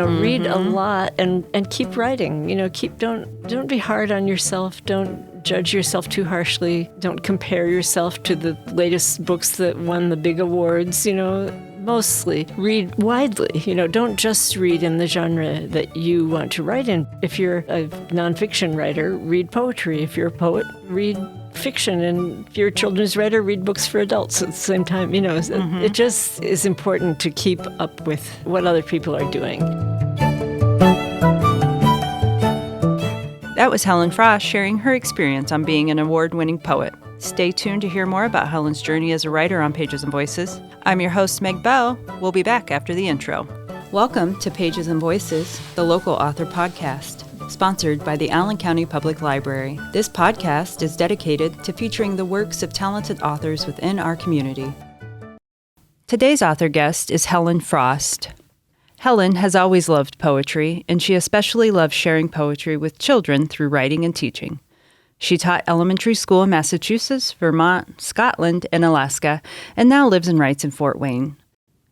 Read a lot and keep writing. Don't be hard on yourself. Don't judge yourself too harshly. Don't compare yourself to the latest books that won the big awards. Mostly read widely. Don't just read in the genre that you want to write in. If you're a nonfiction writer, read poetry. If you're a poet, read fiction. And if you're a children's writer, read books for adults at the same time. It just is important to keep up with what other people are doing. That was Helen Frost sharing her experience on being an award-winning poet. Stay tuned to hear more about Helen's journey as a writer on Pages and Voices. I'm your host, Meg Bell. We'll be back after the intro. Welcome to Pages and Voices, the local author podcast, sponsored by the Allen County Public Library. This podcast is dedicated to featuring the works of talented authors within our community. Today's author guest is Helen Frost. Helen has always loved poetry, and she especially loves sharing poetry with children through writing and teaching. She taught elementary school in Massachusetts, Vermont, Scotland, and Alaska, and now lives and writes in Fort Wayne.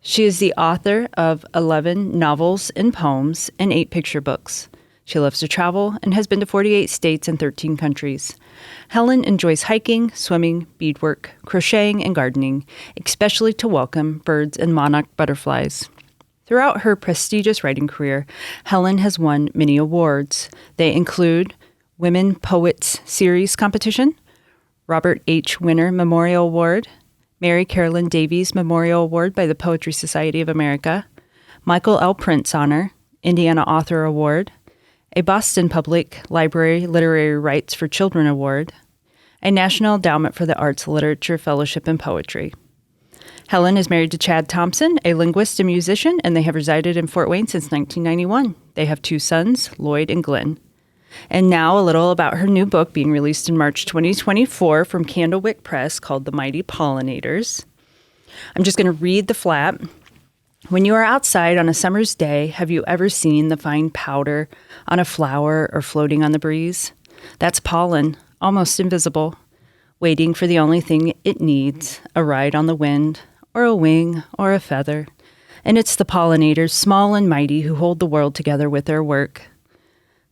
She is the author of 11 novels and poems and 8 picture books. She loves to travel and has been to 48 states and 13 countries. Helen enjoys hiking, swimming, beadwork, crocheting, and gardening, especially to welcome birds and monarch butterflies. Throughout her prestigious writing career, Helen has won many awards. They include Women Poets Series Competition, Robert H. Winter Memorial Award, Mary Carolyn Davies Memorial Award by the Poetry Society of America, Michael L. Prince Honor, Indiana Author Award, a Boston Public Library Literary Rights for Children Award, a National Endowment for the Arts, Literature Fellowship in Poetry. Helen is married to Chad Thompson, a linguist and musician, and they have resided in Fort Wayne since 1991. They have 2 sons, Lloyd and Glenn. And now a little about her new book being released in March 2024 from Candlewick Press called The Mighty Pollinators. I'm just going to read the flap. When you are outside on a summer's day, have you ever seen the fine powder on a flower or floating on the breeze? That's pollen, almost invisible, waiting for the only thing it needs, a ride on the wind, or a wing, or a feather. And it's the pollinators, small and mighty, who hold the world together with their work.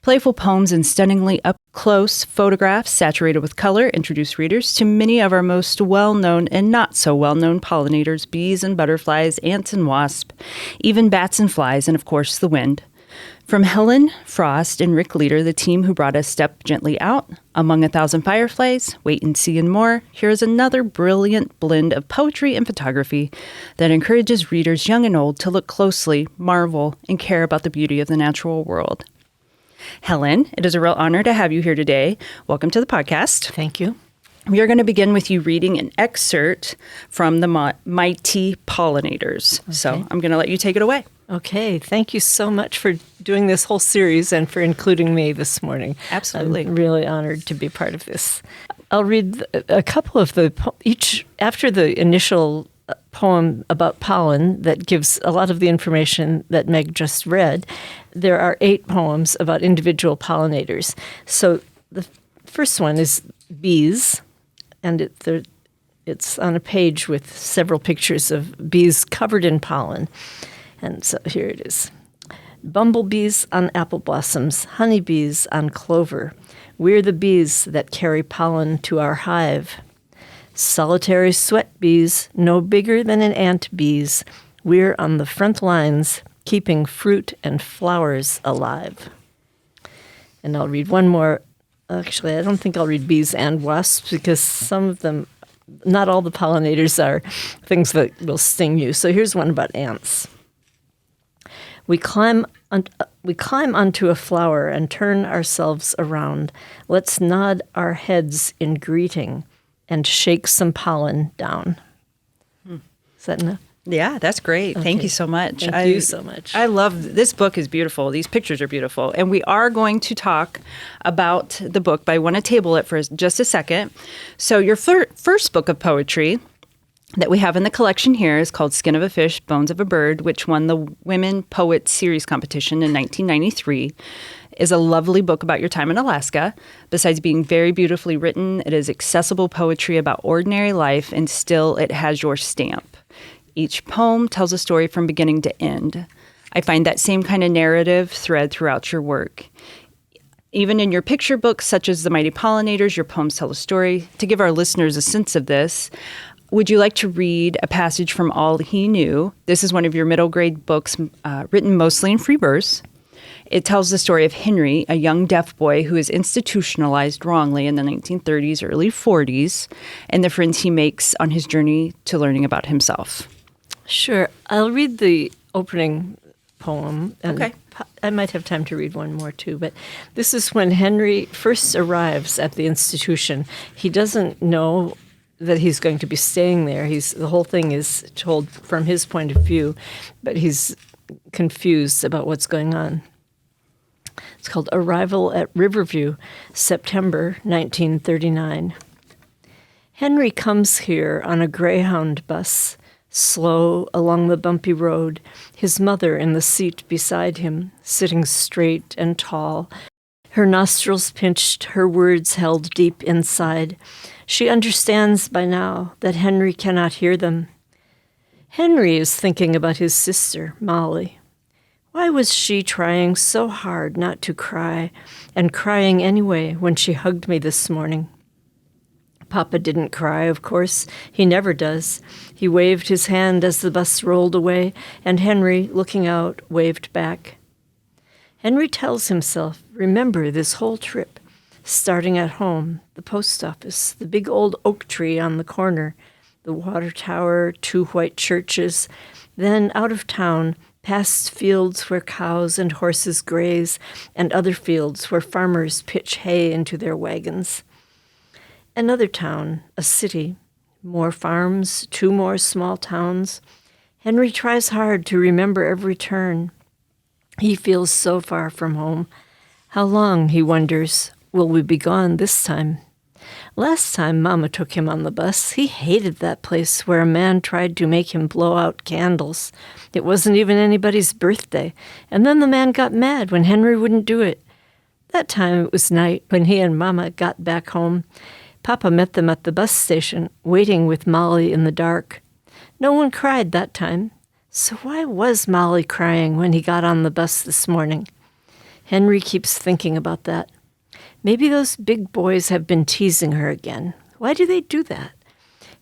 Playful poems and stunningly up-close photographs saturated with color introduce readers to many of our most well-known and not-so-well-known pollinators, bees and butterflies, ants and wasps, even bats and flies, and of course the wind. From Helen Frost and Rick Leader, the team who brought us Step Gently Out, Among a Thousand Fireflies, Wait and See and more, here is another brilliant blend of poetry and photography that encourages readers young and old to look closely, marvel, and care about the beauty of the natural world. Helen, it is a real honor to have you here today. Welcome to the podcast. Thank you. We are going to begin with you reading an excerpt from the Mighty Pollinators. Okay. So I'm going to let you take it away. Okay. Thank you so much for doing this whole series and for including me this morning. Absolutely. I'm really honored to be part of this. I'll read a couple of each after the initial poem about pollen that gives a lot of the information that Meg just read. There are 8 poems about individual pollinators. So the first one is bees, and it's on a page with several pictures of bees covered in pollen. And so here it is. Bumblebees on apple blossoms, honeybees on clover. We're the bees that carry pollen to our hive. Solitary sweat bees, no bigger than an ant bees. We're on the front lines, keeping fruit and flowers alive. And I'll read one more. Actually, I don't think I'll read bees and wasps because some of them, not all the pollinators are things that will sting you. So here's one about ants. We climb onto a flower and turn ourselves around. Let's nod our heads in greeting and shake some pollen down. Is that enough? Yeah, that's great. Okay. Thank you so much. Thank you so much. I love this book is beautiful. These pictures are beautiful. And we are going to talk about the book, but I want to table it for just a second. So your first book of poetry that we have in the collection here is called Skin of a Fish, Bones of a Bird, which won the Women Poets Series competition in 1993. Is a lovely book about your time in Alaska. Besides being very beautifully written, it is accessible poetry about ordinary life, and still it has your stamp. Each poem tells a story from beginning to end. I find that same kind of narrative thread throughout your work. Even in your picture books, such as The Mighty Pollinators, your poems tell a story. To give our listeners a sense of this, would you like to read a passage from All He Knew? This is one of your middle grade books, written mostly in free verse. It tells the story of Henry, a young deaf boy who is institutionalized wrongly in the 1930s, early 40s, and the friends he makes on his journey to learning about himself. Sure. I'll read the opening poem. And Okay. I might have time to read one more, too. But this is when Henry first arrives at the institution. He doesn't know that he's going to be staying there. The whole thing is told from his point of view, but he's confused about what's going on. It's called Arrival at Riverview, September 1939. Henry comes here on a Greyhound bus, slow along the bumpy road, his mother in the seat beside him, sitting straight and tall, her nostrils pinched, her words held deep inside. She understands by now that Henry cannot hear them. Henry is thinking about his sister, Molly. Why was she trying so hard not to cry, and crying anyway when she hugged me this morning? Papa didn't cry, of course. He never does. He waved his hand as the bus rolled away, and Henry, looking out, waved back. Henry tells himself, remember this whole trip, starting at home, the post office, the big old oak tree on the corner, the water tower, 2 white churches, then out of town, past fields where cows and horses graze, and other fields where farmers pitch hay into their wagons. Another town, a city, more farms, 2 more small towns. Henry tries hard to remember every turn. He feels so far from home. How long, he wonders, will we be gone this time? Last time Mama took him on the bus, he hated that place where a man tried to make him blow out candles. It wasn't even anybody's birthday, and then the man got mad when Henry wouldn't do it. That time it was night when he and Mama got back home. Papa met them at the bus station, waiting with Molly in the dark. No one cried that time. So why was Molly crying when he got on the bus this morning? Henry keeps thinking about that. Maybe those big boys have been teasing her again. Why do they do that?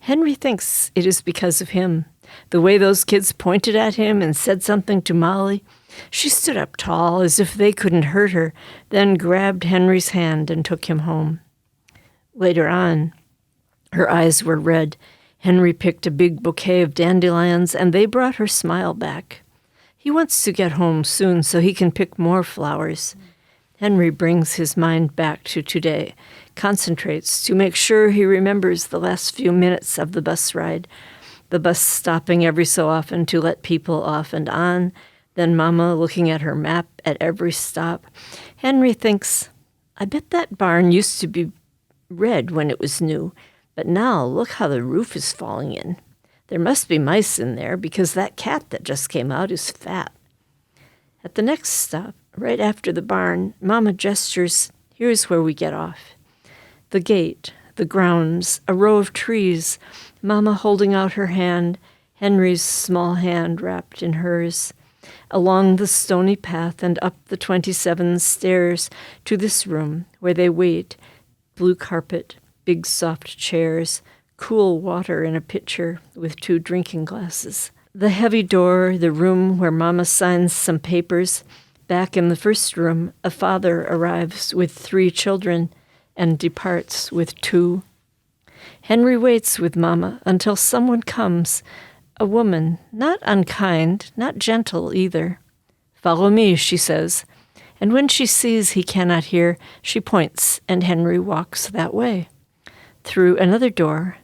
Henry thinks it is because of him. The way those kids pointed at him and said something to Molly. She stood up tall as if they couldn't hurt her, then grabbed Henry's hand and took him home. Later on, her eyes were red. Henry picked a big bouquet of dandelions, and they brought her smile back. He wants to get home soon so he can pick more flowers. Henry brings his mind back to today, concentrates to make sure he remembers the last few minutes of the bus ride, the bus stopping every so often to let people off and on, then Mama looking at her map at every stop. Henry thinks, I bet that barn used to be red when it was new, but now look how the roof is falling in. There must be mice in there because that cat that just came out is fat. At the next stop, right after the barn, Mama gestures, here's where we get off. The gate, the grounds, a row of trees, Mama holding out her hand, Henry's small hand wrapped in hers. Along the stony path and up the 27 stairs to this room where they wait, blue carpet, big soft chairs, cool water in a pitcher with 2 drinking glasses. The heavy door, the room where Mama signs some papers. Back in the first room, a father arrives with 3 children and departs with 2. Henry waits with Mama until someone comes, a woman, not unkind, not gentle either. Follow me, she says. And when she sees he cannot hear, she points, and Henry walks that way. Through another door,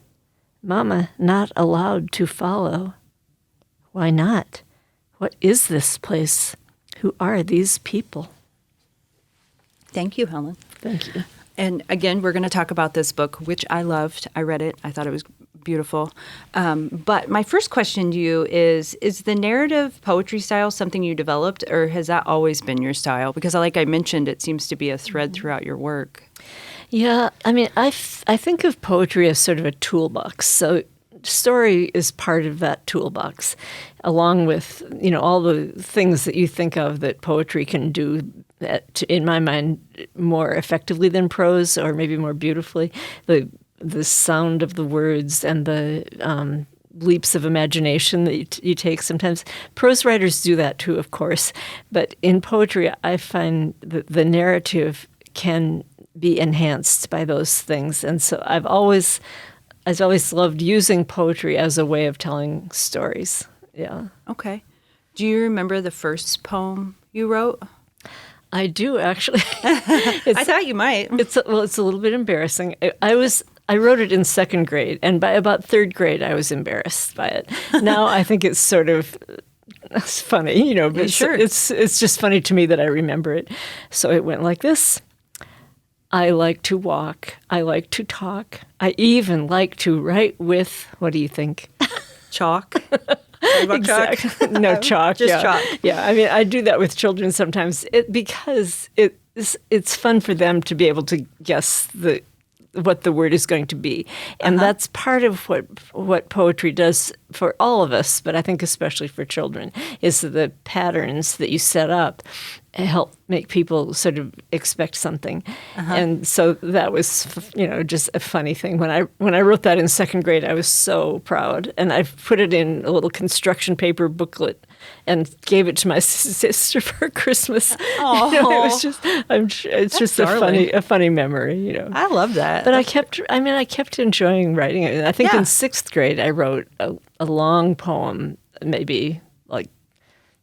Mama not allowed to follow. Why not? What is this place? Who are these people? Thank you, Helen. Thank you. And again, we're going to talk about this book, which I loved. I read it. I thought it was beautiful. But my first question to you is the narrative poetry style something you developed, or has that always been your style? Because like I mentioned, it seems to be a thread throughout your work. Yeah, I mean, I think of poetry as sort of a toolbox. So story is part of that toolbox, along with, all the things that you think of that poetry can do, in my mind, more effectively than prose, or maybe more beautifully. The sound of the words and the leaps of imagination that you take. Sometimes prose writers do that too, of course. But in poetry, I find that the narrative can be enhanced by those things. And so I've always loved using poetry as a way of telling stories. Yeah. Okay. Do you remember the first poem you wrote? I do, actually. I thought you might. It's a little bit embarrassing. I wrote it in second grade, and by about third grade, I was embarrassed by it. Now I think it's sort of it's funny, but sure. It's just funny to me that I remember it. So it went like this. I like to walk. I like to talk. I even like to write with, what do you think? Chalk. Exactly. Chalk? No, chalk. Just yeah. chalk. Yeah, I mean, I do that with children sometimes because it's fun for them to be able to guess what the word is going to be. And that's part of what poetry does for all of us, but I think especially for children, is the patterns that you set up help make people sort of expect something. And so that was, just a funny thing. When I wrote that in second grade, I was so proud. And I put it in a little construction paper booklet and gave it to my sister for Christmas. Oh, it was just, it's just a funny memory, I love that. But I kept enjoying writing it. And I think in sixth grade, I wrote a long poem, maybe like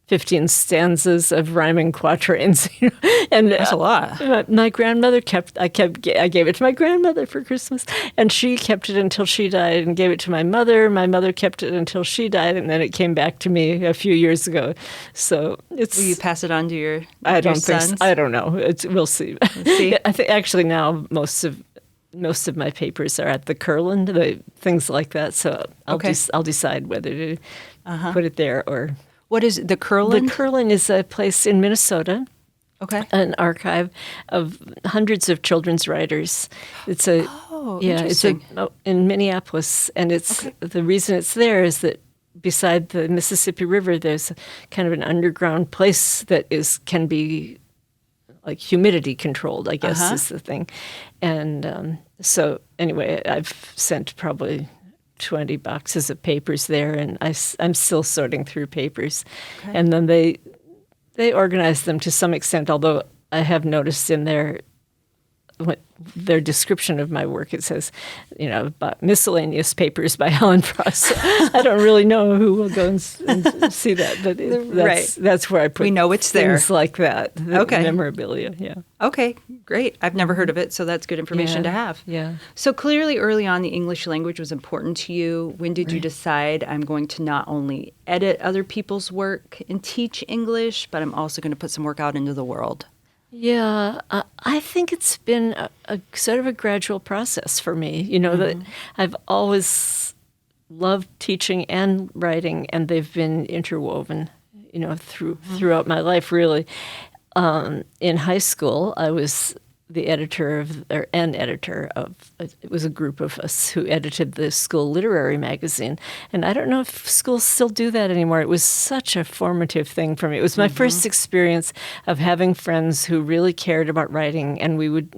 15 stanzas of rhyming quatrains, and that's a lot. My grandmother I gave it to my grandmother for Christmas, and she kept it until she died and gave it to my mother. My mother kept it until she died, and then it came back to me a few years ago. So Will you pass it on to your I don't think sons? I don't know. We'll see. I think actually now most of my papers are at the Curland, things like that. So I'll decide whether to put it there or. What is the Curland? The Curland is a place in Minnesota. Okay. An archive of hundreds of children's writers. It's interesting. In Minneapolis, and the reason it's there is that beside the Mississippi River, there's kind of an underground place that can be like humidity controlled, I guess is the thing. And so anyway, I've sent probably 20 boxes of papers there, and I'm still sorting through papers. Okay. And then they organize them to some extent, although I have noticed in their description of my work, it says, about miscellaneous papers by Helen Frost. I don't really know who will go and see that, but that's where I put we know it's things there. Like that. Okay. Memorabilia, yeah. Okay, great. I've never heard of it, so that's good information to have. Yeah. So clearly early on, the English language was important to you. When did you decide I'm going to not only edit other people's work and teach English, but I'm also going to put some work out into the world? Yeah, I think it's been a sort of a gradual process for me. That I've always loved teaching and writing, and they've been interwoven, throughout my life, really. In high school, I was the editor of it was a group of us who edited the school literary magazine. And I don't know if schools still do that anymore. It was such a formative thing for me. It was my first experience of having friends who really cared about writing, and we would,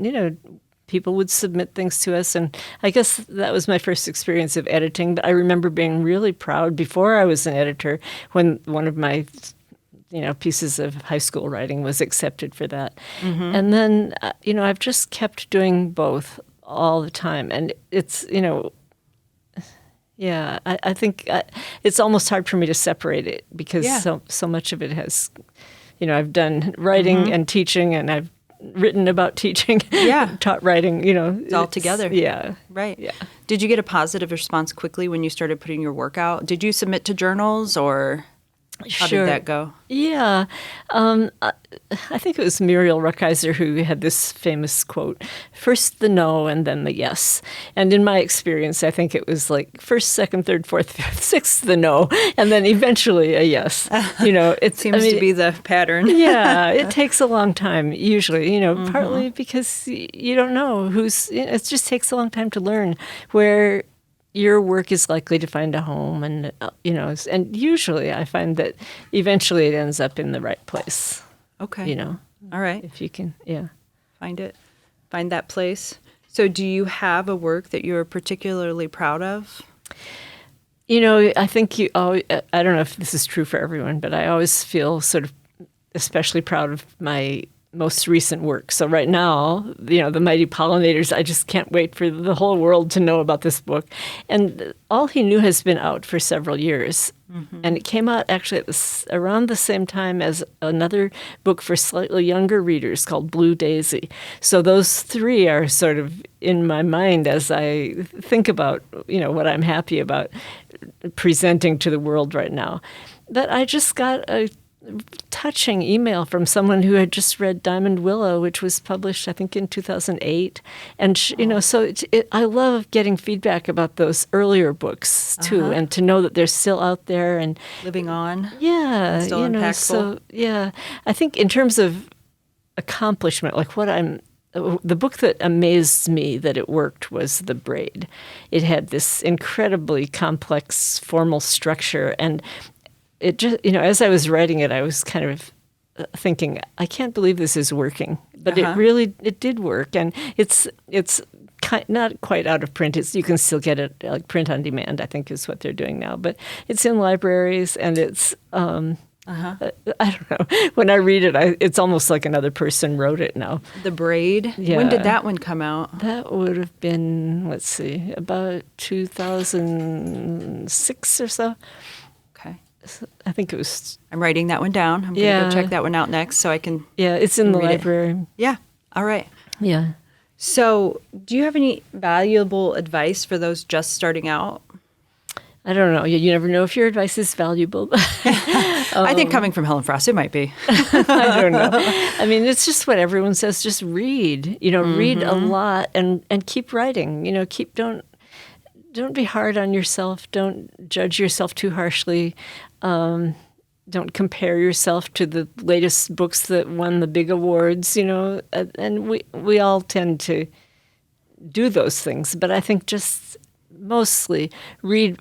people would submit things to us. And I guess that was my first experience of editing. But I remember being really proud before I was an editor when one of my pieces of high school writing was accepted for that. And then, I've just kept doing both all the time. And it's, I think it's almost hard for me to separate it because so much of it has, I've done writing and teaching, and I've written about teaching, taught writing, It's all together. Yeah. Right. Yeah. Did you get a positive response quickly when you started putting your work out? Did you submit to journals, or how did that go? Yeah. I think it was Muriel Rukeyser who had this famous quote, first the no and then the yes. And in my experience, I think it was like first, second, third, fourth, fifth, sixth, the no, and then eventually a yes. It seems to be the pattern. Yeah, it takes a long time usually, partly because you don't know it just takes a long time to learn where your work is likely to find a home, and and usually I find that eventually it ends up in the right place. Okay. All right. If you can, yeah. Find that place. So do you have a work that you're particularly proud of? I think I don't know if this is true for everyone, but I always feel sort of especially proud of my most recent work. So right now, The Mighty Pollinators, I just can't wait for the whole world to know about this book. And All He Knew has been out for several years. Mm-hmm. And it came out actually around the same time as another book for slightly younger readers called Blue Daisy. So those three are sort of in my mind as I think about, what I'm happy about presenting to the world right now. But I just got a touching email from someone who had just read Diamond Willow, which was published, I think, in 2008. And, so I love getting feedback about those earlier books, too, and to know that they're still out there. And living on. Yeah. Still impactful. So, yeah. I think in terms of accomplishment, like the book that amazed me that it worked was The Braid. It had this incredibly complex formal structure, and it just, as I was writing it, I was kind of thinking, I can't believe this is working. But it did work. And it's not quite out of print. You can still get it like print on demand, I think is what they're doing now. But it's in libraries, and it's, I don't know. When I read it, it's almost like another person wrote it now. The Braid? Yeah. When did that one come out? That would have been, about 2006 or so. I think it was. I'm writing that one down. I'm going to go check that one out next so I can. Yeah, it's in the library. Yeah. All right. Yeah. So, do you have any valuable advice for those just starting out? I don't know. You never know if your advice is valuable. I think coming from Helen Frost, it might be. I don't know. I mean, it's just what everyone says. Just read. Read a lot and keep writing. Don't be hard on yourself. Don't judge yourself too harshly. Don't compare yourself to the latest books that won the big awards, and we all tend to do those things. But I think just mostly read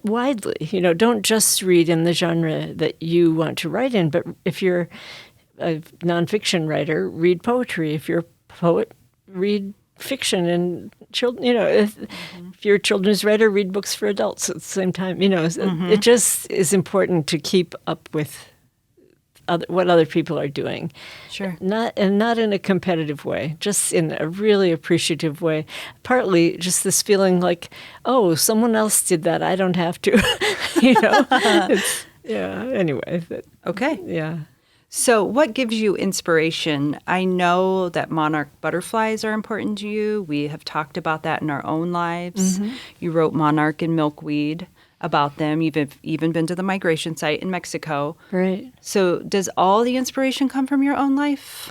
widely. Don't just read in the genre that you want to write in, but if you're a nonfiction writer, read poetry. If you're a poet, read fiction. And children, if you're a children's writer, read books for adults at the same time. It just is important to keep up with what other people are doing. Sure. Not in a competitive way, just in a really appreciative way. Partly just this feeling like, oh, someone else did that, I don't have to. Anyway. Okay. Yeah. So what gives you inspiration? I know that monarch butterflies are important to you. We have talked about that in our own lives. Mm-hmm. You wrote Monarch and Milkweed about them. You've even been to the migration site in Mexico. Right. So does all the inspiration come from your own life?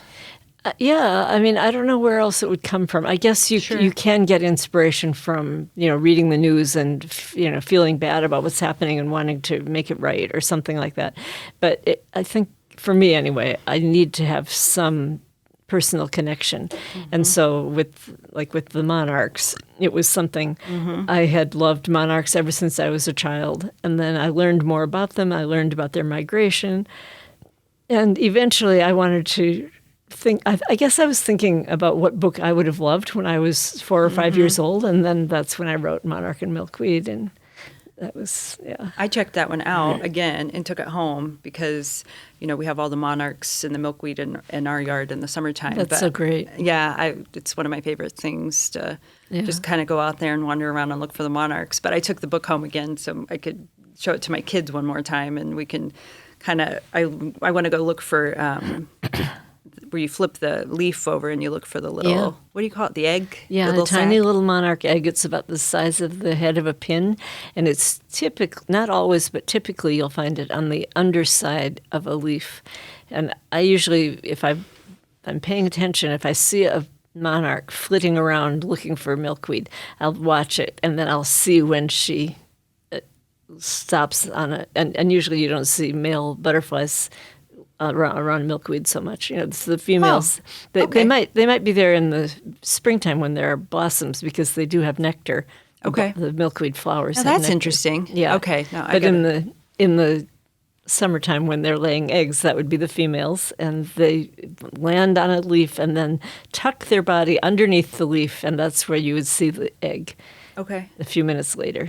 Yeah. I mean, I don't know where else it would come from. I guess you can get inspiration from, reading the news and, feeling bad about what's happening and wanting to make it right or something like that. But I think, for me anyway, I need to have some personal connection. Mm-hmm. And so with the monarchs, it was something I had loved monarchs ever since I was a child. And then I learned more about them. I learned about their migration. And eventually I wanted to think, I guess I was thinking about what book I would have loved when I was 4 or 5 years old. And then that's when I wrote Monarch and Milkweed. And that was, yeah. I checked that one out again and took it home because, we have all the monarchs and the milkweed in our yard in the summertime. That's so great. Yeah, it's one of my favorite things to just kind of go out there and wander around and look for the monarchs. But I took the book home again so I could show it to my kids one more time, and we can kind of, I want to go look for where you flip the leaf over and you look for the little, what do you call it, the egg? Yeah, a tiny little monarch egg. It's about the size of the head of a pin, and it's not always, but typically you'll find it on the underside of a leaf. And I usually, if I'm paying attention, if I see a monarch flitting around looking for milkweed, I'll watch it, and then I'll see when she stops on it. And usually you don't see male butterflies around milkweed so much. It's the females. They might be there in the springtime when there are blossoms because they do have nectar. Okay. The milkweed flowers. Now have that's nectar. interesting. Yeah. Okay. No, I But get it. in the summertime when they're laying eggs, that would be the females, and they land on a leaf and then tuck their body underneath the leaf, and that's where you would see the egg Okay. a few minutes later.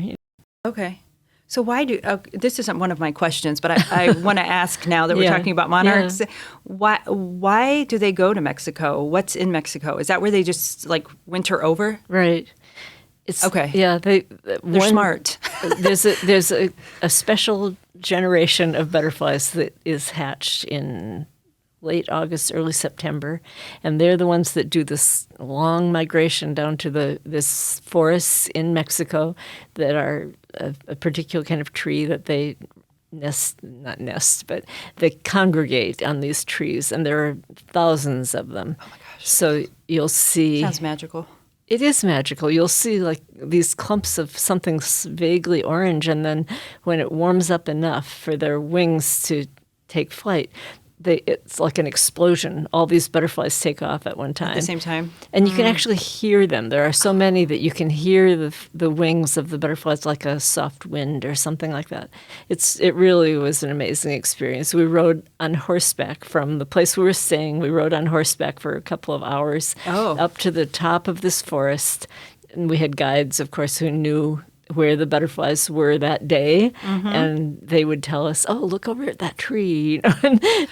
Okay. So why this isn't one of my questions, but I want to ask now that we're Yeah. talking about monarchs, why do they go to Mexico? What's in Mexico? Is that where they just like winter over? Right. It's, Okay. Yeah, They're smart. there's a special generation of butterflies that is hatched in late August, early September, and they're the ones that do this long migration down to this forests in Mexico that are a particular kind of tree that they not nest, but they congregate on these trees, and there are thousands of them. Oh my gosh! So you'll see. Sounds magical. It is magical. You'll see like these clumps of something vaguely orange, and then when it warms up enough for their wings to take flight, it's like an explosion. All these butterflies take off at one time. At the same time? And you can actually hear them. There are so many that you can hear the wings of the butterflies like a soft wind or something like that. It really was an amazing experience. We rode on horseback from the place we were staying. We rode on horseback for a couple of hours up to the top of this forest. And we had guides, of course, who knew where the butterflies were that day, and they would tell us, "Oh, look over at that tree."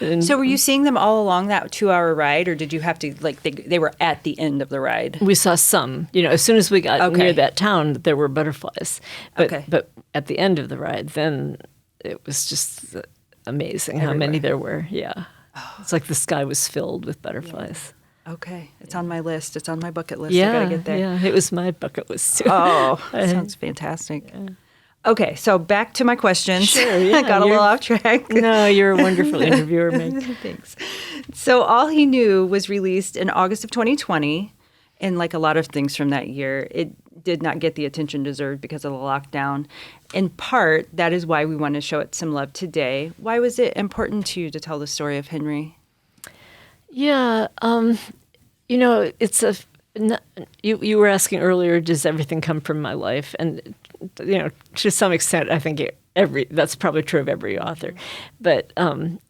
And So were you seeing them all along that 2-hour ride, or did you have to, like, they were at the end of the ride? we saw some. As soon as we got near that town, there were butterflies. But at the end of the ride, then it was just amazing how many there were. Yeah, it's like the sky was filled with butterflies. Okay. It's on my list. It's on my bucket list. I got to get there. Yeah, it was my bucket list too. Oh, that sounds fantastic. Yeah. Okay, so back to my questions. Sure, yeah. I got a little off track. No, you're a wonderful interviewer, Meg. Thanks. So All He Knew was released in August of 2020, and like a lot of things from that year, it did not get the attention deserved because of the lockdown. In part, that is why we want to show it some love today. Why was it important to you to tell the story of Henry? Yeah, it's you were asking earlier, does everything come from my life? And to some extent, I think that's probably true of every author. But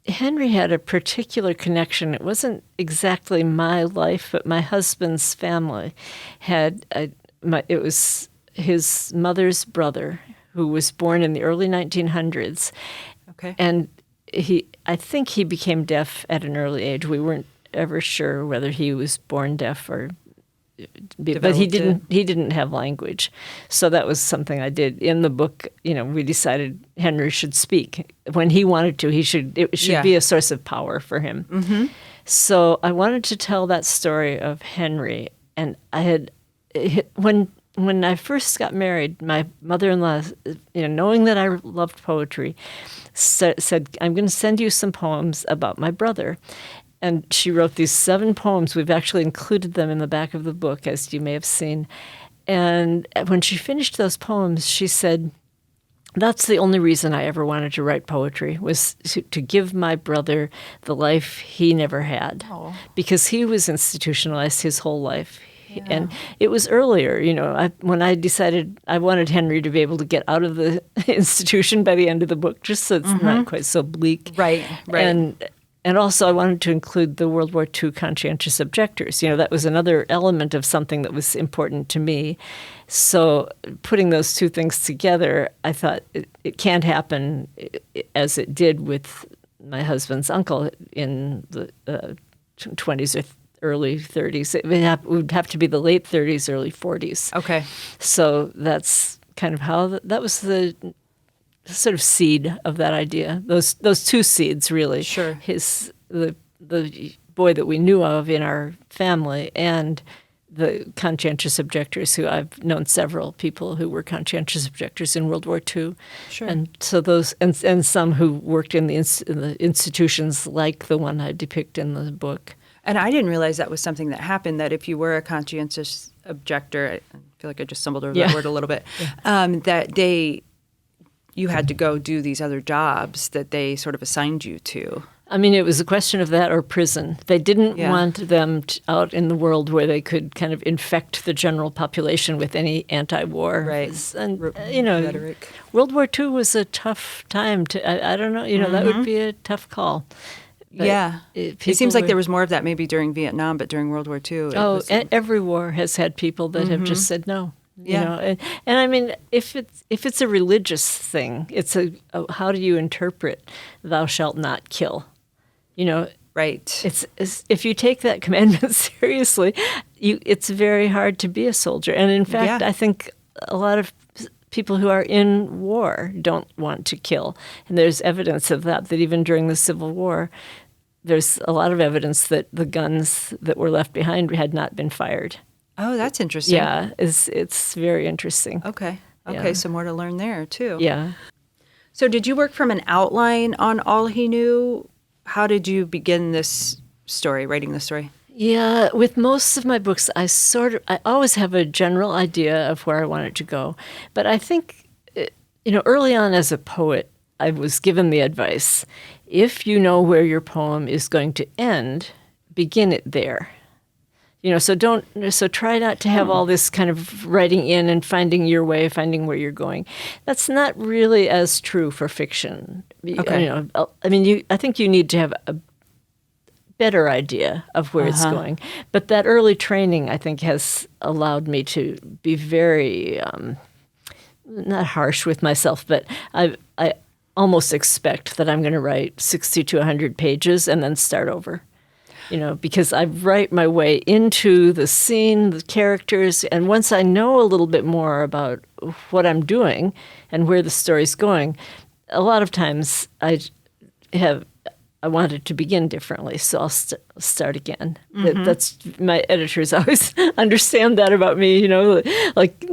Henry had a particular connection. It wasn't exactly my life, but my husband's family had. It was his mother's brother who was born in the early 1900s. Okay, and I think he became deaf at an early age. We weren't ever sure whether he was born deaf or, but he didn't have language. So that was something I did in the book. We decided Henry should speak when he wanted to. It should be a source of power for him. Mm-hmm. So I wanted to tell that story of Henry, and I had when I first got married, my mother-in-law, knowing that I loved poetry, said, "I'm going to send you some poems about my brother." And she wrote these 7 poems. We've actually included them in the back of the book, as you may have seen. And when she finished those poems, she said, "That's the only reason I ever wanted to write poetry, was to give my brother the life he never had." Oh. Because he was institutionalized his whole life. Yeah. And it was earlier, when I decided I wanted Henry to be able to get out of the institution by the end of the book, just so it's not quite so bleak. Right. And also I wanted to include the World War II conscientious objectors. That was another element of something that was important to me. So putting those two things together, I thought it can't happen as it did with my husband's uncle in the 20s or early 30s. It would have to be the late 30s, early 40s. Okay. So that's kind of how that was the sort of seed of that idea. Those 2 seeds, really. Sure. The boy that we knew of in our family, and the conscientious objectors, who I've known several people who were conscientious objectors in World War II. Sure. And so those, and some who worked in the institutions like the one I depict in the book. And I didn't realize that was something that happened, that if you were a conscientious objector, I feel like I just stumbled over that word a little bit, that you had to go do these other jobs that they sort of assigned you to. I mean, it was a question of that or prison. They didn't want them out in the world where they could kind of infect the general population with any anti-war. Right. And, Rhetoric. World War II was a tough time I don't know, that would be a tough call. But It seems like there was more of that maybe during Vietnam, but during World War II. Every war has had people that have just said no. And I mean, if it's a religious thing, it's how do you interpret "Thou shalt not kill"? Right. It's if you take that commandment seriously, it's very hard to be a soldier. And in fact, I think a lot of people who are in war don't want to kill, and there's evidence of that. That even during the Civil War, there's a lot of evidence that the guns that were left behind had not been fired. Oh, that's interesting. Yeah, it's very interesting. Okay, Yeah. so more to learn there, too. Yeah. So did you work from an outline on All He Knew? How did you begin this story, writing this story? Yeah, with most of my books, I always have a general idea of where I want it to go. But I think, early on as a poet, I was given the advice, if you know where your poem is going to end, begin it there. So try not to have all this kind of writing in and finding your way, finding where you're going. That's not really as true for fiction. Okay. I think you need to have a better idea of where it's going. But that early training, I think, has allowed me to be very, not harsh with myself, but I almost expect that I'm going to write 60 to 100 pages and then start over. Because I write my way into the scene, the characters, and once I know a little bit more about what I'm doing and where the story's going, a lot of times I want it to begin differently, so I'll start again. That's my editors always understand that about me. Like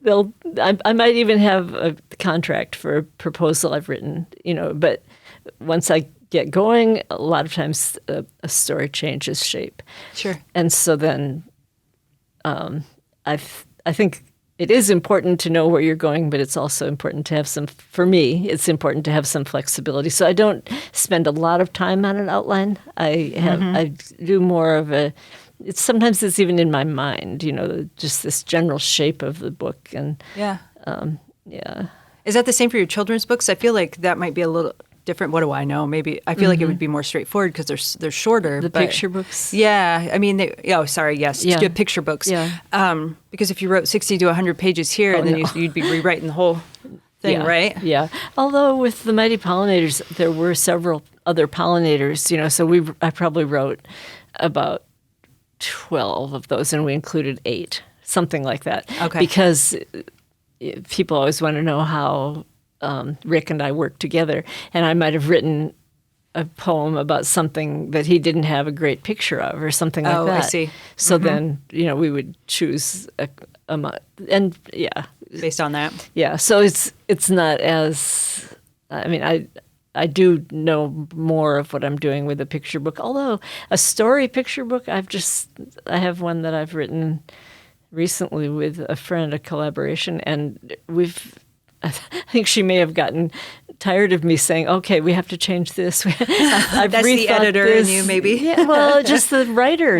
I might even have a contract for a proposal I've written. But once I get going, a lot of times a story changes shape. Sure. And so then I think it is important to know where you're going, but it's also important to have for me, it's important to have some flexibility. So I don't spend a lot of time on an outline. I do more of sometimes it's even in my mind, just this general shape of the book. And yeah. Yeah. Is that the same for your children's books? I feel like that might be a little different. What do I know? Maybe I feel like it would be more straightforward because they're shorter. The picture books. Yeah, I mean, yes, Yeah. good picture books. Yeah. Because if you wrote 60 to 100 pages here, and then you'd be rewriting the whole thing, right? Yeah. Although with the Mighty Pollinators, there were several other pollinators. So I probably wrote about 12 of those, and we included 8, something like that. Okay. Because people always want to know how Rick and I worked together, and I might have written a poem about something that he didn't have a great picture of or something like that. I see. So then, we would choose and yeah. Based on that. Yeah, so it's not as, I do know more of what I'm doing with a picture book, although a story picture book, I have one that I've written recently with a friend, a collaboration, and I think she may have gotten tired of me saying, "Okay, we have to change this." I've That's the editor in you, maybe. Yeah, well, just the writer,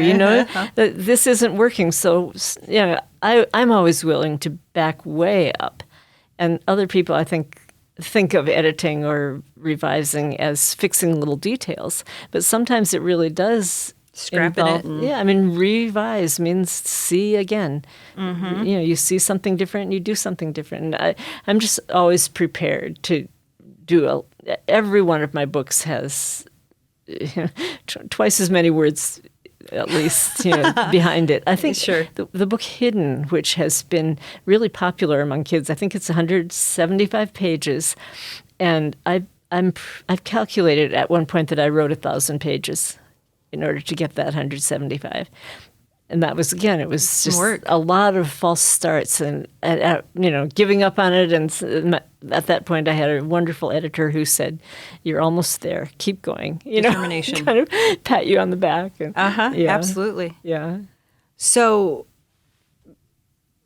that this isn't working. So, I'm always willing to back way up, and other people, I think of editing or revising as fixing little details, but sometimes it really does. Scrapping it. Revise means see again. You see something different and you do something different. And I'm just always prepared to do every one of my books has twice as many words at least behind it. I think Sure. the book Hidden, which has been really popular among kids, I think it's 175 pages. And I've calculated at one point that I wrote 1,000 pages in order to get that 175. And that was, again, it was just a lot of false starts and giving up on it. And at that point, I had a wonderful editor who said, "You're almost there. Keep going." Determination. Kind of pat you on the back. And, Absolutely. Yeah. So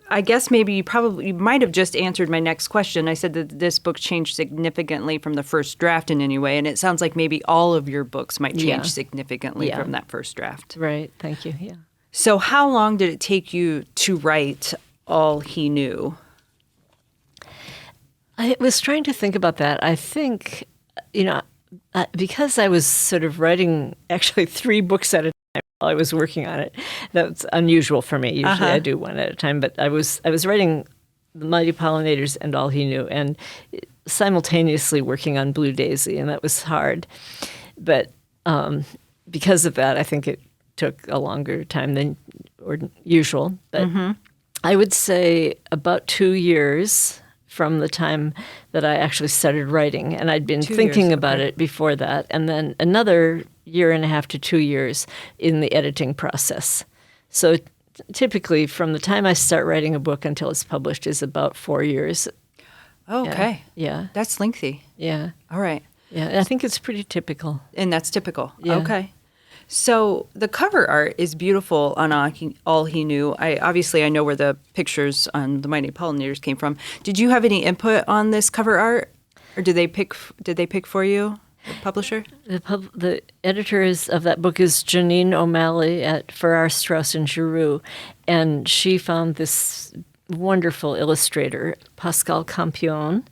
I guess maybe you might have just answered my next question. I said that this book changed significantly from the first draft in any way, and it sounds like maybe all of your books might change significantly from that first draft. Right. Thank you. Yeah. So how long did it take you to write All He Knew? I was trying to think about that. I think, because I was sort of writing actually 3 books at a time while I was working on it, that's unusual for me. Usually I do one at a time, but I was writing The Mighty Pollinators and All He Knew, and simultaneously working on Blue Daisy, and that was hard. But because of that, I think it took a longer time than usual. But I would say about 2 years from the time that I actually started writing, and I'd been thinking about it before that, and then another 1.5 to 2 years in the editing process. So typically from the time I start writing a book until it's published is about 4 years. Oh, okay. Yeah. That's lengthy. Yeah. All right. Yeah, I think it's pretty typical. And that's typical. Yeah. Okay. So the cover art is beautiful on All He Knew. I know where the pictures on The Mighty Pollinators came from. Did you have any input on this cover art, or did they pick for you, the publisher? The editor of that book is Janine O'Malley at Farrar, Straus and Giroux, and she found this wonderful illustrator, Pascal Campion.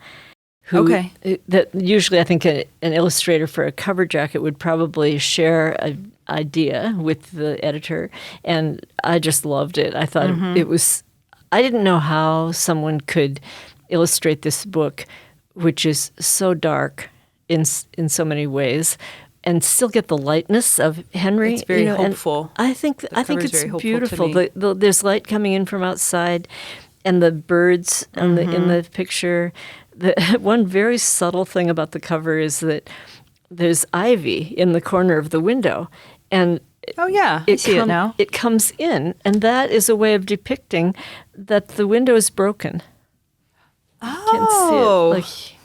That usually I think an illustrator for a cover jacket would probably share an idea with the editor, and I just loved it. I thought it was. I didn't know how someone could illustrate this book, which is so dark in so many ways, and still get the lightness of Henry. It's very hopeful. I think it's beautiful. There's light coming in from outside, and the birds in the picture. The one very subtle thing about the cover is that there's ivy in the corner of the window, and I see it now. It comes in, and that is a way of depicting that the window is broken. Oh, Can see it,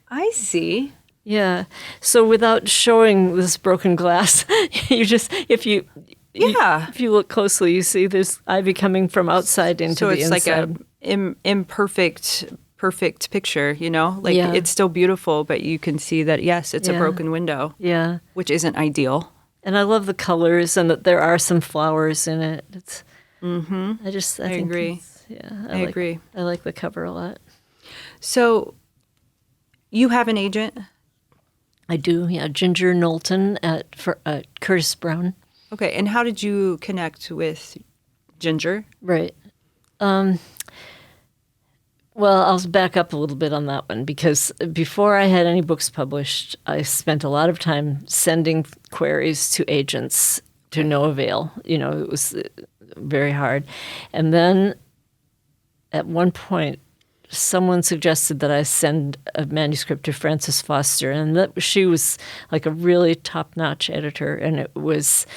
I see. Yeah. So without showing this broken glass, you just if you look closely, you see there's ivy coming from outside into the inside. So it's like a perfect picture, it's still beautiful, but you can see that, yes, it's a broken window. Yeah. Which isn't ideal. And I love the colors and that there are some flowers in it. It's, I agree. I agree. I like the cover a lot. So you have an agent? I do, yeah. Ginger Knowlton at Curtis Brown. Okay. And how did you connect with Ginger? Right. Well, I'll back up a little bit on that one because before I had any books published, I spent a lot of time sending queries to agents to no avail. It was very hard. And then at one point, someone suggested that I send a manuscript to Frances Foster, and she was like a really top-notch editor, and it was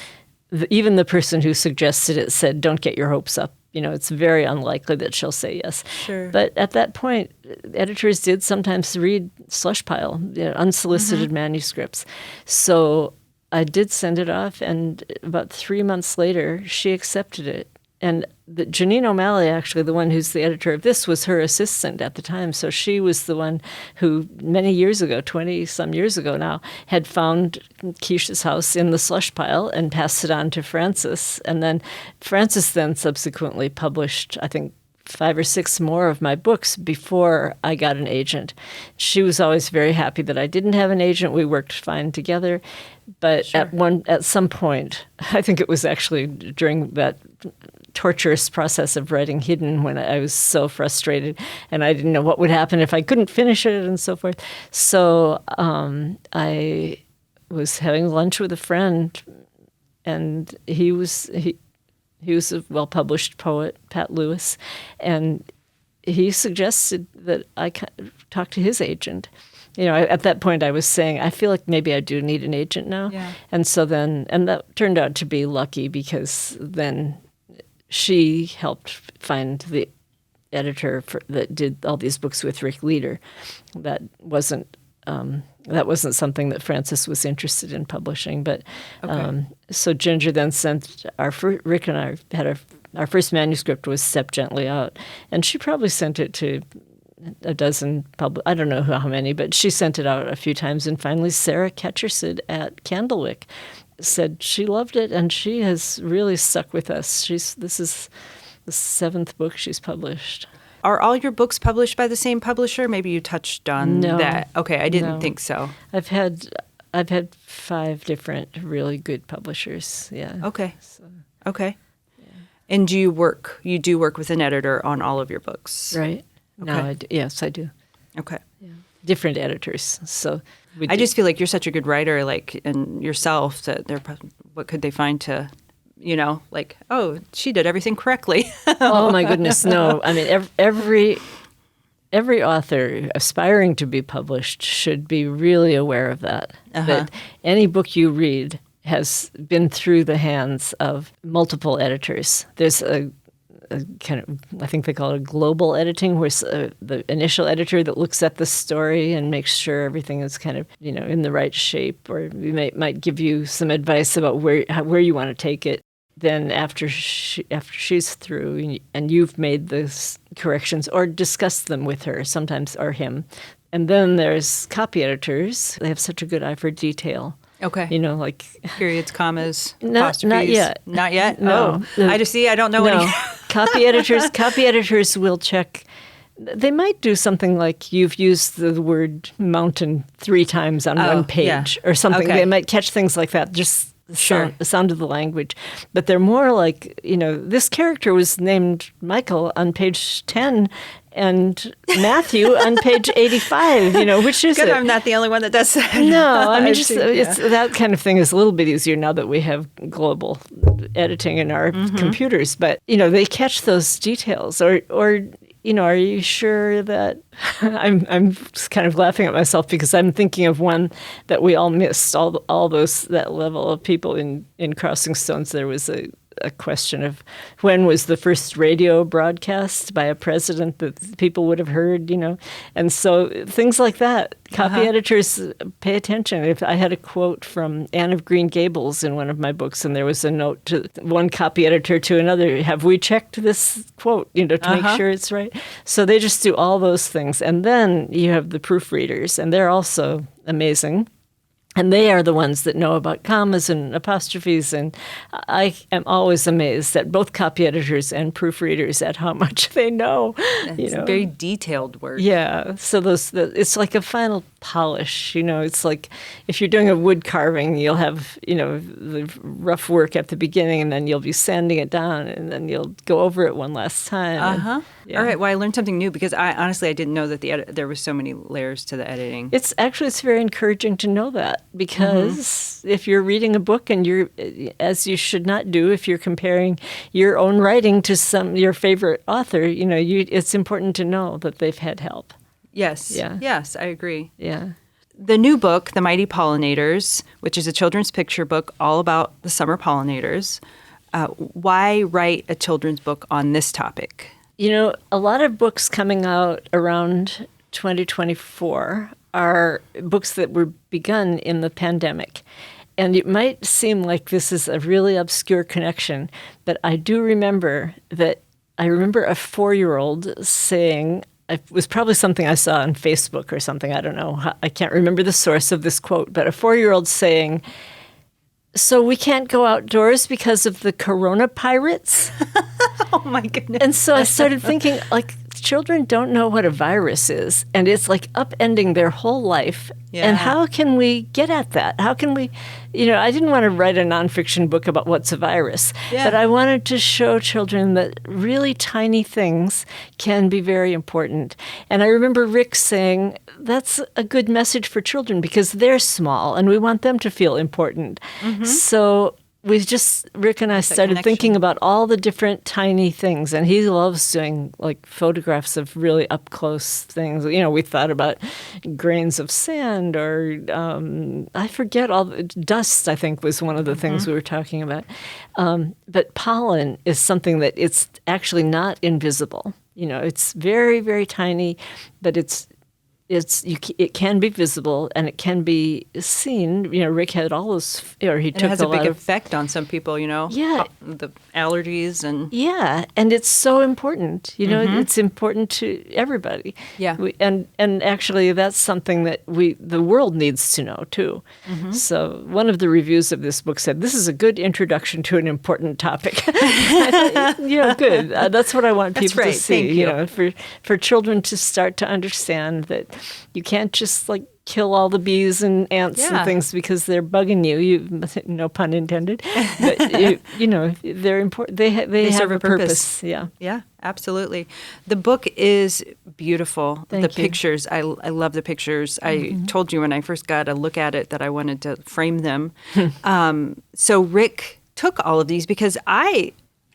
even the person who suggested it said, "Don't get your hopes up. It's very unlikely that she'll say yes." Sure. But at that point, editors did sometimes read slush pile, unsolicited manuscripts. So I did send it off, and about 3 months later, she accepted it. And Janine O'Malley, actually, the one who's the editor of this, was her assistant at the time. So she was the one who, many years ago, 20-some years ago now, had found Keisha's house in the slush pile and passed it on to Frances. And then Frances then subsequently published, I think, 5 or 6 more of my books before I got an agent. She was always very happy that I didn't have an agent. We worked fine together. But at some point, I think it was actually during that torturous process of writing Hidden when I was so frustrated and I didn't know what would happen if I couldn't finish it and so forth. So I was having lunch with a friend, and he was a well-published poet, Pat Lewis, and he suggested that I talk to his agent. At that point I was saying, I feel like maybe I do need an agent now. Yeah. And so then, and that turned out to be lucky because then she helped find the editor that did all these books with Rick Leader. That wasn't something that Frances was interested in publishing. But so Ginger then sent Rick and I had our our first manuscript was Step Gently Out, and she probably sent it to a dozen I don't know how many, but she sent it out a few times. And finally, Sarah Ketchersid at Candlewick said she loved it, and she has really stuck with us. This is the 7th book she's published. Are all your books published by the same publisher? Maybe you touched on that. Okay, I didn't think so. I've had 5 different really good publishers. Yeah. Okay. So, okay. Yeah. And do you do work with an editor on all of your books? Right. Okay. No, yes, I do. Okay. Yeah. Different editors. So I just feel like you're such a good writer, and yourself, that what could they find to, oh, she did everything correctly. Oh my goodness, no. I mean, every author aspiring to be published should be really aware of that. That any book you read has been through the hands of multiple editors. There's a kind of, I think they call it global editing, where the initial editor that looks at the story and makes sure everything is kind of, in the right shape, or might give you some advice about where you want to take it. Then after she's through and you've made the corrections or discussed them with her sometimes, or him. And then there's copy editors. They have such a good eye for detail. Okay. Like periods, commas, apostrophes. Not yet. Not yet? No. Oh. I don't know any. Copy editors will check. They might do something like you've used the word mountain 3 times on one page or something. Okay. They might catch things like that. Just the sound of the language. But they're more like, this character was named Michael on page 10 and Matthew on page 85, which is good. I'm not the only one that does that. No, I mean, it's that kind of thing is a little bit easier now that we have global editing in our computers. But, they catch those details or are you sure that I'm kind of laughing at myself because I'm thinking of one that we all missed, that level of people in Crossing Stones. There was a question of when was the first radio broadcast by a president that people would have heard, and so things like that. Copy editors pay attention. If I had a quote from Anne of Green Gables in one of my books, and there was a note to one copy editor to another, have we checked this quote, to make sure it's right? So they just do all those things. And then you have the proofreaders, and they're also amazing. And they are the ones that know about commas and apostrophes, and I am always amazed at both copy editors and proofreaders at how much they know. It's very detailed work. Yeah, so it's like a final polish. It's like if you're doing a wood carving, you'll have the rough work at the beginning, and then you'll be sanding it down, and then you'll go over it one last time. All right. Well, I learned something new because I didn't know that there was so many layers to the editing. It's very encouraging to know that, because if you're reading a book and as you should not do, if you're comparing your own writing to your favorite author, it's important to know that they've had help. Yes. Yeah. Yes, I agree. Yeah. The new book, The Mighty Pollinators, which is a children's picture book all about the summer pollinators. Why write a children's book on this topic? A lot of books coming out around 2024 are books that were begun in the pandemic. And it might seem like this is a really obscure connection, but I do remember a 4-year-old saying, it was probably something I saw on Facebook or something, I don't know, I can't remember the source of this quote, but a 4-year-old saying, "So we can't go outdoors because of the corona pirates?" Oh my goodness. And so I started thinking, children don't know what a virus is, and it's upending their whole life. Yeah. And how can we get at that? How can we, I didn't want to write a nonfiction book about what's a virus, but I wanted to show children that really tiny things can be very important. And I remember Rick saying, that's a good message for children because they're small and we want them to feel important. So Rick and I started thinking about all the different tiny things, and he loves doing photographs of really up close things. We thought about grains of sand, or I forget dust. I think was one of the things we were talking about. But pollen is something that it's actually not invisible. It's very, very tiny, but it's it can be visible and it can be seen. Rick had all those, or he And took it has a big lot of effect on some people, Yeah. the allergies and Yeah, and it's so important. It's important to everybody. Yeah. And actually, that's something that the world needs to know too. So one of the reviews of this book said, "This is a good introduction to an important topic." I thought, good. That's what I want That's people right. to see. Thank you. For children to start to understand that you can't just kill all the bees and ants Yeah. and things because they're bugging you. No pun intended. But they're important. They have serve a a purpose. Yeah. Yeah, absolutely. The book is beautiful. Thank the you. pictures, I love the pictures. I told you when I first got a look at it that I wanted to frame them. So Rick took all of these because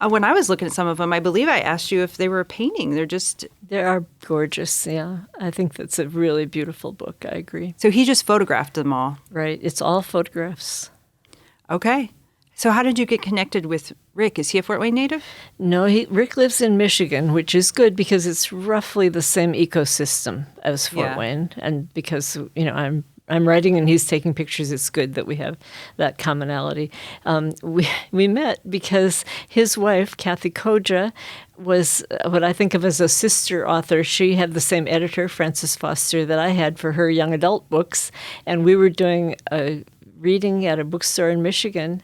when I was looking at some of them, I believe I asked you if they were a painting. They are gorgeous. Yeah, I think that's a really beautiful book. I agree. So he just photographed them all. Right. It's all photographs. Okay. So how did you get connected with Rick? Is he a Fort Wayne native? No, Rick lives in Michigan, which is good because it's roughly the same ecosystem as Fort Yeah. Wayne, and because I'm writing and he's taking pictures, it's good that we have that commonality. We met because his wife, Kathy Koja, was what I think of as a sister author. She had the same editor, Frances Foster, that I had for her young adult books, and we were doing a reading at a bookstore in Michigan,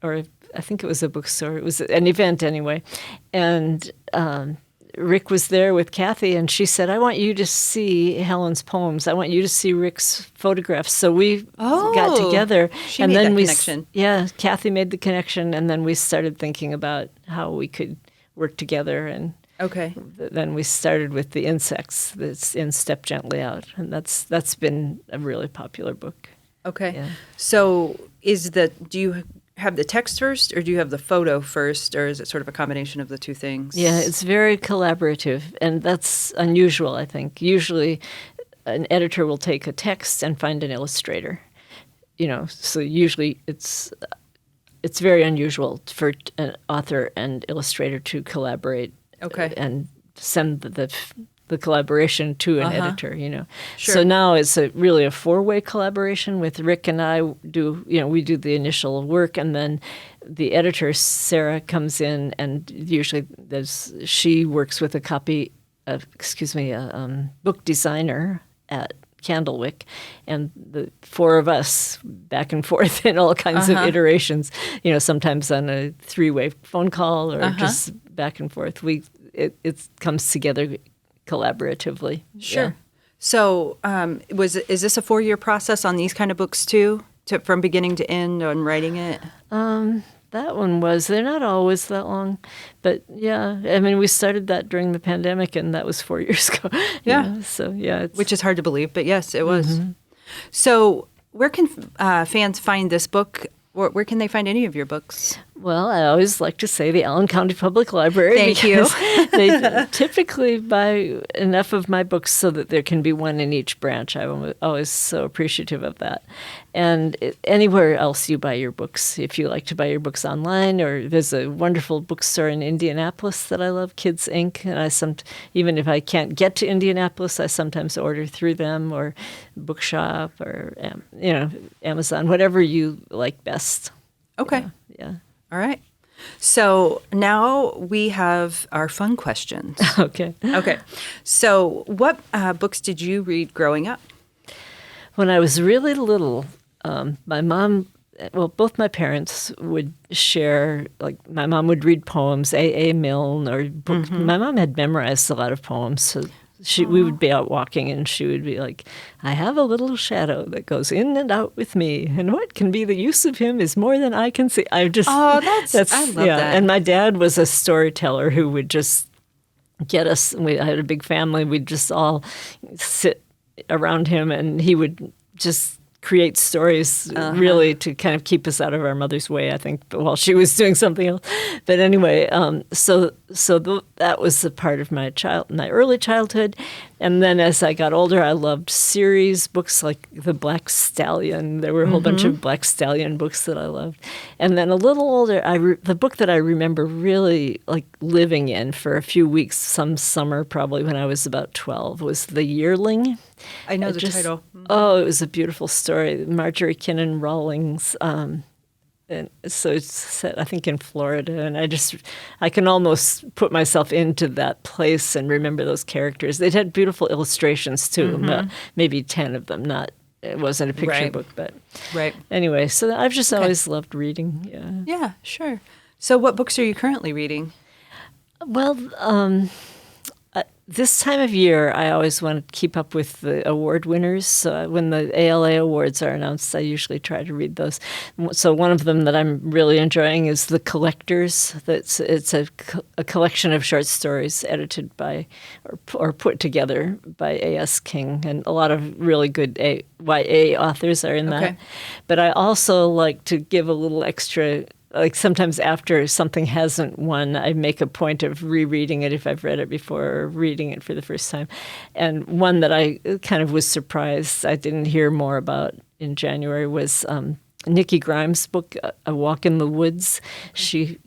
or I think it was a bookstore. It was an event anyway, and Rick was there with Kathy, and she said, "I want you to see Helen's poems. I want you to see Rick's photographs." So we got together, she and made then that connection. Kathy made the connection, and then we started thinking about how we could work together, and Okay. then we started with the insects that's in Step Gently Out, and that's been a really popular book. Okay. Yeah. So do you have the text first or do you have the photo first, or is it sort of a combination of the two things? Yeah, it's very collaborative, and that's unusual, I think. Usually an editor will take a text and find an illustrator. So usually it's very unusual for an author and illustrator to collaborate. Okay. And send the collaboration to an editor, Sure. So now it's really a four-way collaboration with Rick and I we do the initial work, and then the editor, Sarah, comes in, and usually she works with a book designer at Candlewick, and the four of us back and forth in all kinds of iterations, sometimes on a three-way phone call or just back and forth. It comes together collaboratively. Sure. Yeah. So is this a 4-year process on these kind of books too, from beginning to end on writing it? That one they're not always that long, but yeah, I mean, we started that during the pandemic, and that was 4 years ago. Yeah. So yeah, Which is hard to believe, but yes, it was. So where can fans find this book? Where can they find any of your books? Well, I always like to say the Allen County Public Library. Thank you. They typically buy enough of my books so that there can be one in each branch. I'm always so appreciative of that. And anywhere else you buy your books, if you like to buy your books online, or there's a wonderful bookstore in Indianapolis that I love, Kids Inc. And even if I can't get to Indianapolis, I sometimes order through them, or Bookshop, or Amazon, whatever you like best. Okay. Yeah. All right. So now we have our fun questions. Okay. Okay. So what books did you read growing up? When I was really little, my mom, both my parents would share, my mom would read poems, A. Milne, or books. My mom had memorized a lot of poems, so we would be out walking, and she would be like, "I have a little shadow that goes in and out with me, and what can be the use of him is more than I can see." I love that. And my dad was a storyteller who would just get us. I had a big family. We'd just all sit around him, and he would just create stories really to kind of keep us out of our mother's way, I think, while she was doing something else. But anyway, so that was a part of my early childhood. And then as I got older, I loved series books like The Black Stallion. There were a whole bunch of Black Stallion books that I loved. And then a little older, the book that I remember really like living in for a few weeks, some summer probably when I was about 12, was The Yearling. I know the title. Oh, it was a beautiful story. Marjorie Kinnan Rawlings. And so it's set, I think, in Florida, and I can almost put myself into that place and remember those characters. It had beautiful illustrations too, about maybe 10 of them. It wasn't a picture book, but anyway. So I've just always loved reading. Yeah, sure. So what books are you currently reading? Well, this time of year, I always want to keep up with the award winners. So when the ALA awards are announced, I usually try to read those. So one of them that I'm really enjoying is The Collectors. It's a collection of short stories edited by or put together by A.S. King, and a lot of really good YA authors are in that. But I also like to give a little extra. Like sometimes after something hasn't won, I make a point of rereading it if I've read it before or reading it for the first time. And one that I kind of was surprised I didn't hear more about in January was Nikki Grimes' book, A Walk in the Woods. She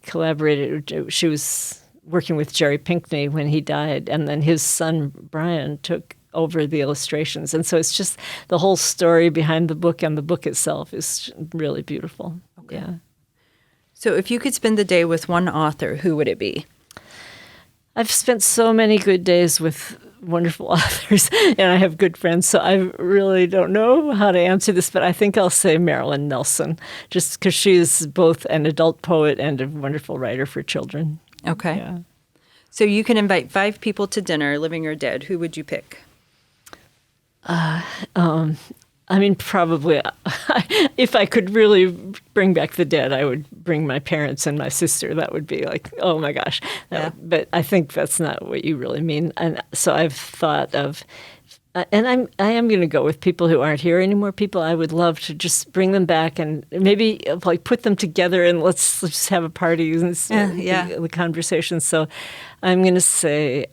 was working with Jerry Pinkney when he died, and then his son Brian took over the illustrations. And so it's just the whole story behind the book, and the book itself is really beautiful. Okay. Yeah. So if you could spend the day with one author, who would it be? I've spent so many good days with wonderful authors, and I have good friends, so I really don't know how to answer this, but I think I'll say Marilyn Nelson, just because she is both an adult poet and a wonderful writer for children. Okay. Yeah. So you can invite 5 people to dinner, living or dead. Who would you pick? I mean, probably, if I could really bring back the dead, I would bring my parents and my sister. That would be like, oh my gosh. But I think that's not what you really mean. And so I've thought of, and I am going to go with people who aren't here anymore. People I would love to just bring them back and maybe like put them together and let's just have a party and the conversation. So I'm going to say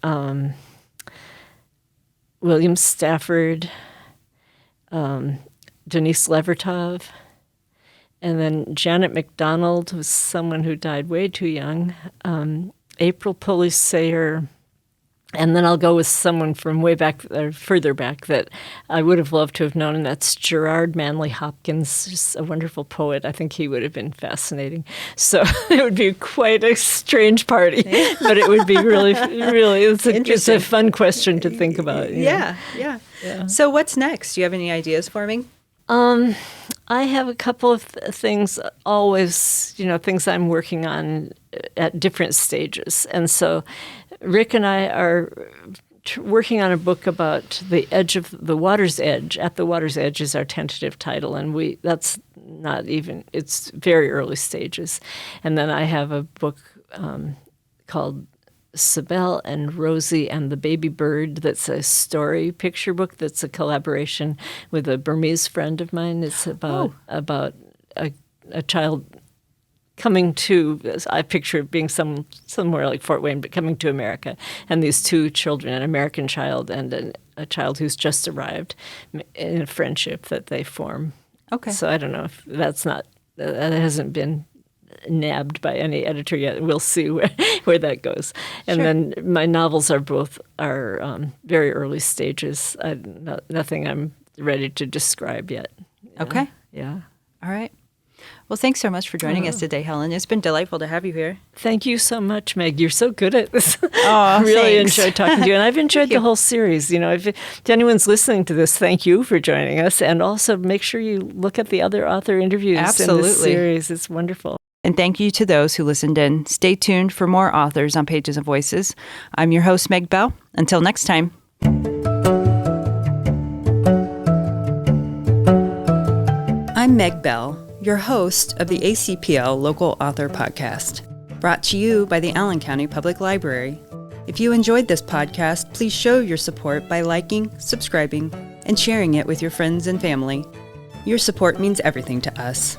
William Stafford, Denise Levertov, and then Janet MacDonald was someone who died way too young, April Pulley Sayer, and then I'll go with someone from way back, or further back, that I would have loved to have known, and that's Gerard Manley Hopkins, just a wonderful poet. I think he would have been fascinating. So it would be quite a strange party, but it would be really, it's a fun question to think about. Yeah. So what's next? Do you have any ideas for me? I have a couple of things always, things I'm working on at different stages. And so Rick and I are working on a book about the edge of the water's edge. At the Water's Edge is our tentative title, and that's not even, it's very early stages. And then I have a book called Sibel and Rosie and the Baby Bird that's a story picture book that's a collaboration with a Burmese friend of mine. It's about a child coming to, I picture it being somewhere like Fort Wayne, but coming to America. And these 2 children, an American child and a child who's just arrived, in a friendship that they form. Okay. So I don't know if that hasn't been nabbed by any editor yet. We'll see where that goes. And then my novels are very early stages. Nothing I'm ready to describe yet. Okay. Yeah. All right. Well, thanks so much for joining us today, Helen. It's been delightful to have you here. Thank you so much, Meg. You're so good at this. Oh, really enjoyed talking to you. And I've enjoyed the whole series. If anyone's listening to this, thank you for joining us. And also make sure you look at the other author interviews in this series. It's wonderful. And thank you to those who listened in. Stay tuned for more authors on Pages and Voices. I'm your host, Meg Bell. Until next time. I'm Meg Bell, your host of the ACPL Local Author Podcast, brought to you by the Allen County Public Library. If you enjoyed this podcast, please show your support by liking, subscribing, and sharing it with your friends and family. Your support means everything to us.